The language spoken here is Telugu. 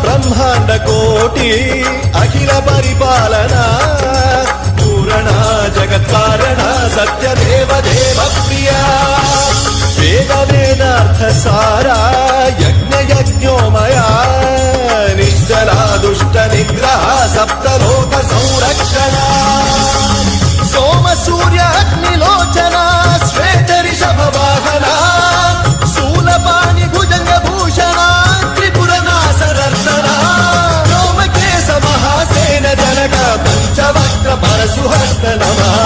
బ్రహ్మాండ కోటి అఖిల పరిపాలన పూరణ జగత్కారణ సత్యదేవ దేవ ప్రియ వేద వేదార్థ సారా యజ్ఞ యజ్ఞోమయా నిశ్చల దుష్ట నిగ్రహ సప్తలోక సంరక్షణ సోమ సూర్య అగ్నిలోచన శ్వేత రిషభ వాహన శూలపాణి భుజంగ భూషణ త్రిపుర నాశనర్దన వ్యోమకేశ మహాసేన జనక పంచవక్ర పరశుహస్త నమః